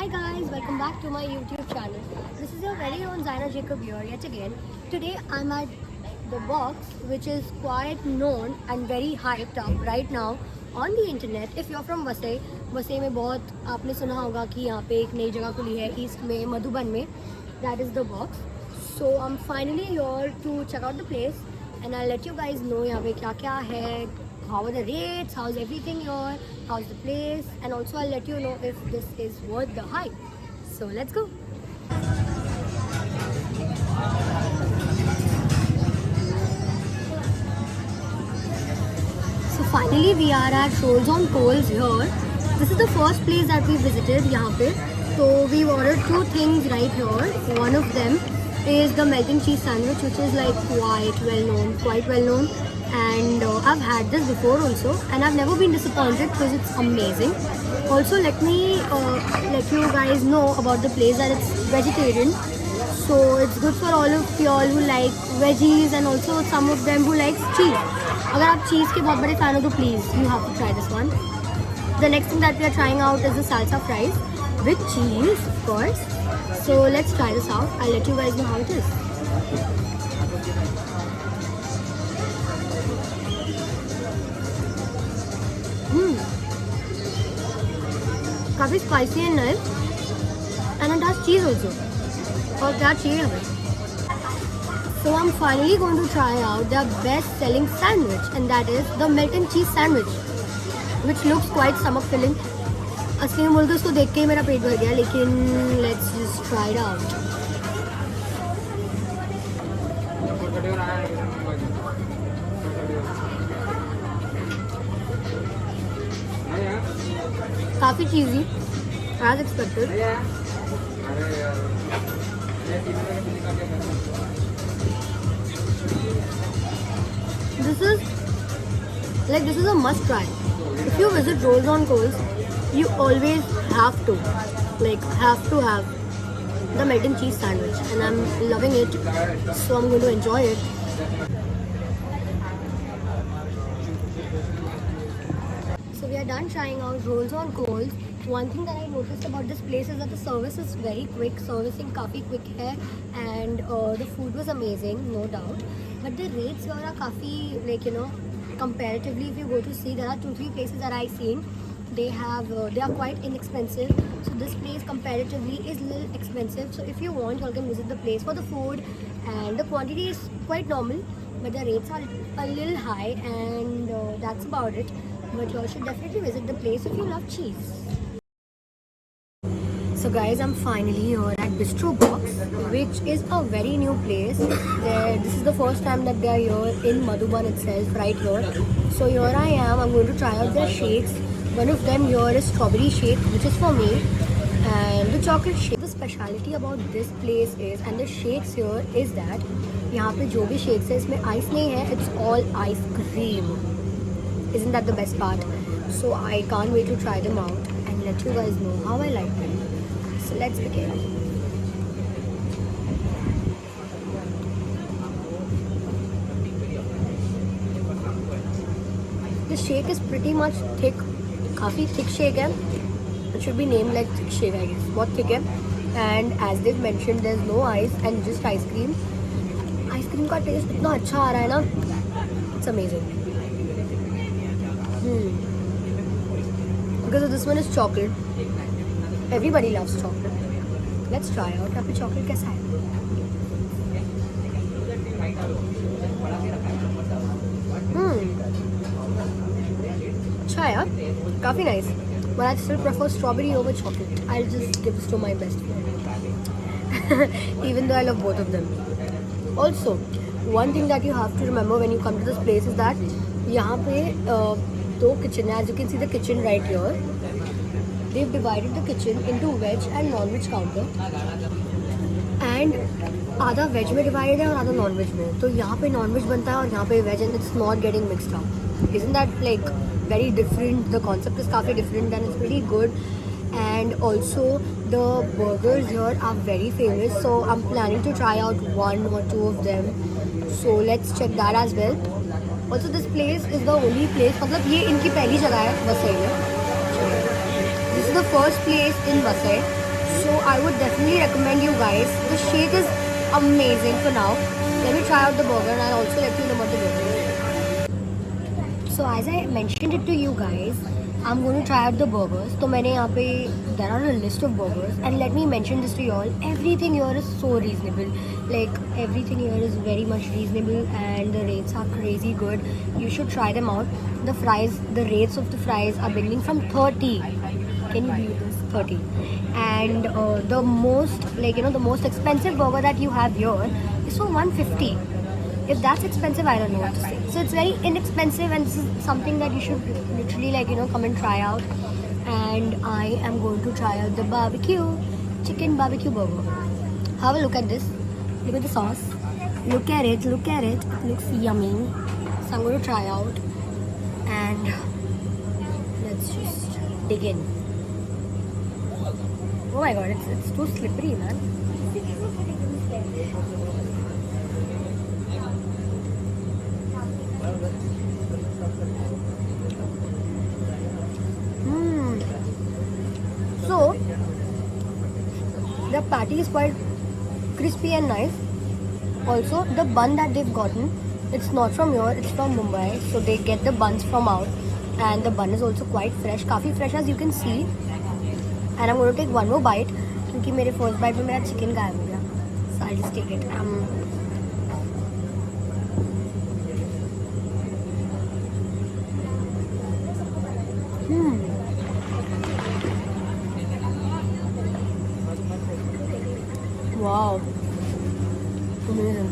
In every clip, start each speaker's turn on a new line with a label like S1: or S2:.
S1: Hi guys, welcome back to my YouTube channel. This is your very own Zaina Jacob here yet again. Today I'm at the box, which is quite known and very hyped up right now on the internet. If you're from Vasai, Vasai में बहुत आपने सुना होगा कि यहाँ पे एक नई जगह खुली है ईस्ट में मधुबन में. That is the box. So I'm finally here to check out the place and I'll let you guys know यहाँ पे क्या क्या है, how are the rates, how's everything here, how's the place, and also I'll let you know if this is worth the hype. So let's go. So finally we are at Rolls on Coals here. This is the first place that we visited यहाँ पे. So we've ordered two things right here. One of them is the melting cheese sandwich, which is like quite well known. And I've had this before also and I've never been disappointed because it's amazing. Also let me let you guys know about the place that it's vegetarian, so it's good for all of y'all who like veggies and also some of them who like cheese. अगर आप cheese के बहुत बड़े fan हो तो please you have to try this one. The next thing that we are trying out is the salsa fries with cheese, of course. So let's try this out. I'll let you guys know how it is. काफ़ी spicy and nice and it has cheese also. और क्या चाहिए हमें. So I'm finally going to try out their best selling sandwich and that is the melt and cheese sandwich, which looks quite stomach filling. असली में बोलते उसको देख के ही मेरा पेट भर गया, लेकिन let's just try it out. काफ़ी चीज़ी as expected. This is a must try. If you visit Rolls on Coals, you always have to have the melt and cheese sandwich, and I'm loving it, so I'm going to enjoy it. So we are done trying out Rolls on Coals. One thing that I noticed about this place is that the service is very quick. Servicing काफ़ी quick है and the food was amazing, no doubt. But the rates here are काफ़ी comparatively, if you go to see, there are 2-3 places that I've seen. They are quite inexpensive. So this place comparatively is a little expensive. So if you want, you can visit the place for the food, and the quantity is quite normal, but the rates are a little high, and that's about it. But you should definitely visit the place if you love cheese. So guys, I'm finally here at Bistro Box, which is a very new place. This is the first time that they are here in Madhuban itself, right here. So here I am, I'm going to try out their shakes. One of them here is strawberry shake, which is for me, and the chocolate shake. The speciality about this place is, and the shakes here, is that यहाँ पे जो भी shakes है इसमें ice नहीं है, it's all ice cream. Isn't that the best part? So I can't wait to try them out and let you guys know how I like them. So let's begin. The shake is pretty much thick. काफ़ी thick shake है. It should be named like thick shake, I guess. बहुत thick है. And as they've mentioned, there's no ice and just ice cream. Ice cream का taste इतना अच्छा आ रहा है ना. It's amazing. Because this one is chocolate. Everybody loves chocolate. Let's try out. यहाँ पे chocolate कैसा है? अच्छा है यार, काफ़ी nice. But I still prefer strawberry over chocolate. I'll just give this to my best friend. Even though I love both of them. Also, one thing that you have to remember when you come to this place is that यहाँ पे दो kitchen है. As you can see the kitchen right here. They've divided the kitchen into veg and non-veg counter. And आधा veg में divided है और आधा non-veg में. तो यहाँ पे non-veg बनता है और यहाँ पे veg, and it's not getting mixed up. Isn't that like very different? The concept is काफ़ी different and it's pretty good. And also the burgers here are very famous. So I'm planning to try out 1 or 2 of them. So let's check that as well. Also this place is the only place, मतलब ये इनकी पहली जगह है वसई में. This is the first place in Vasai So I would definitely recommend you guys. The shake is amazing for now. Let me try out the burger and I'll also let you know about the burger. So as I mentioned it to you guys, I'm going to try out the burgers. So there are a list of burgers, and let me mention this to you all. Everything here is so reasonable. Like everything here is very much reasonable, and the rates are crazy good. You should try them out. The fries, the rates of the fries are beginning from 30. Can you believe this? 30. And the most, the most expensive burger that you have here is for 150. If that's expensive, I don't know what to say. So it's very inexpensive, and this is something that you should literally come and try out. And I am going to try out the chicken barbecue burger. Have a look at this. Look at the sauce. Look at it. It looks yummy. So I'm going to try out, and let's just dig in. Oh my god, it's too slippery, man. So, the patty is quite crispy and nice. Also, the bun that they've gotten, it's not from here, it's from Mumbai. So they get the buns from out, and the bun is also quite fresh, काफी fresh as you can see. And I'm going to take one more bite because my first bite में मेरा chicken गायब हो गया. So I'll just take it. Wow. Amazing.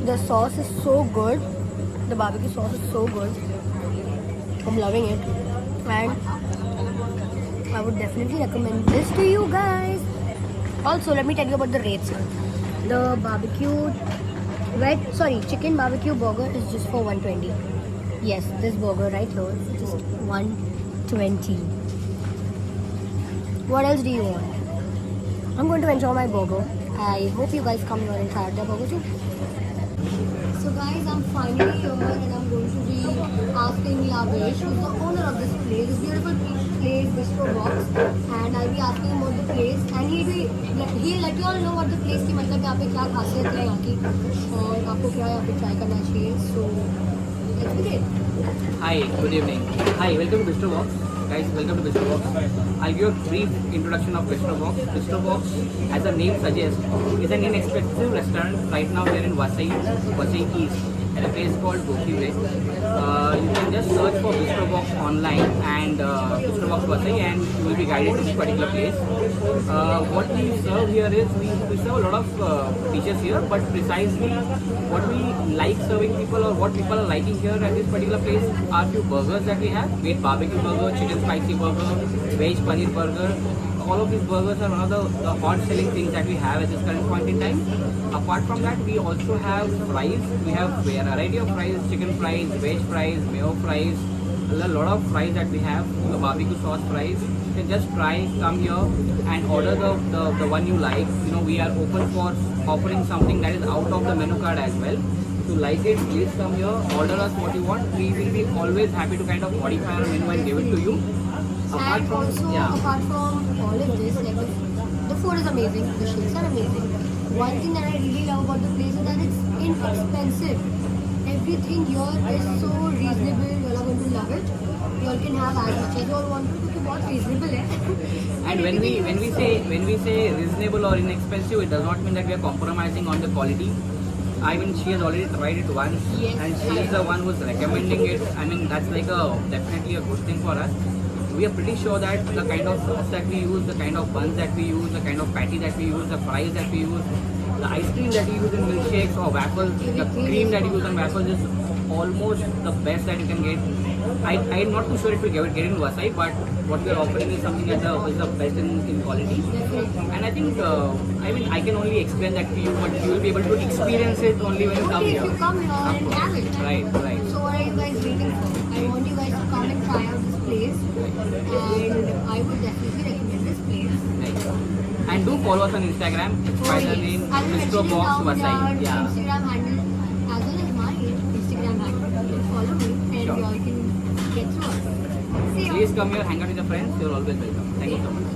S1: The sauce is so good. The barbecue sauce is so good. I'm loving it. And I would definitely recommend this to you guys. Also, let me tell you about the rates here. The chicken barbecue burger is just for 120. Yes, this burger right here is just 120. What else do you want? I'm going to enjoy my burger. I hope you guys come here and try out the burger too. So guys, I'm finally here and I'm going to be asking Yavesh, who's the owner of this place, this beautiful place, Bistro Box, and I'll be asking him about the place, and he'll let you all know what the place की मतलब यहाँ पे क्या खासियत है यहाँ की और आपको क्या यहाँ पे try करना चाहिए. So let's begin.
S2: Hi, good evening. Hi, welcome to Bistro Box. Guys, welcome to Bistro Box. I'll give you a brief introduction of Bistro Box. Bistro Box, as the name suggests, is an inexpensive restaurant. Right now we are in Vasai East, at a place called Goki Way. You can just search for Bistro Box online and Bistro Box Vasai, and you will be guided to this particular place. What we serve here is, we serve a lot of dishes here, but precisely what we like serving people or what people are liking here at this particular place are few burgers that we have. We have barbecue burger, chicken spicy burger, veg paneer burger. All of these burgers are one of the hot selling things that we have at this current point in time. Apart from that, we also have fries. We have a variety of fries, chicken fries, veg fries, mayo fries, a lot of fries that we have, the barbecue sauce fries. You can just try, come here and order the one you like. You know, we are open for offering something that is out of the menu card as well. If you like it, please come here, order us what you want. We will be always happy to kind of modify our menu and give it to you.
S1: Apart from all of this, the food is amazing, the shakes are amazing. One thing that I really love about the place is that it's inexpensive. Everything here is so reasonable. You all are going to love it. You all can have as much as you all want to because बहुत reasonable है.
S2: And when we say reasonable or inexpensive, it does not mean that we are compromising on the quality. I mean, she has already tried it once,
S1: yes,
S2: and she is the one who's recommending it. I mean, that's like definitely a good thing for us. We are pretty sure that the kind of sauce that we use, the kind of buns that we use, the kind of patty that we use, the fries that we use, the ice cream that you use in milkshakes or waffles, the cream that you use on waffles is almost the best that you can get. I'm not too sure if we get it in Vasai, but what we are offering is something that is the best in quality. And I think, I can only explain that to you, but you will be able to experience it only when you come here.
S1: If you come here and have it.
S2: Right.
S1: So what are you guys waiting for? I want you guys to come and try out this place, and I would definitely recommend this place.
S2: Right. And do follow us on Instagram by the name Bistro Box Vasai. Yeah.
S1: Instagram handle as well as my Instagram handle. You can follow me and you all can get through us. See you.
S2: Please come here, hang out with your friends. You're always welcome. Thank you so much.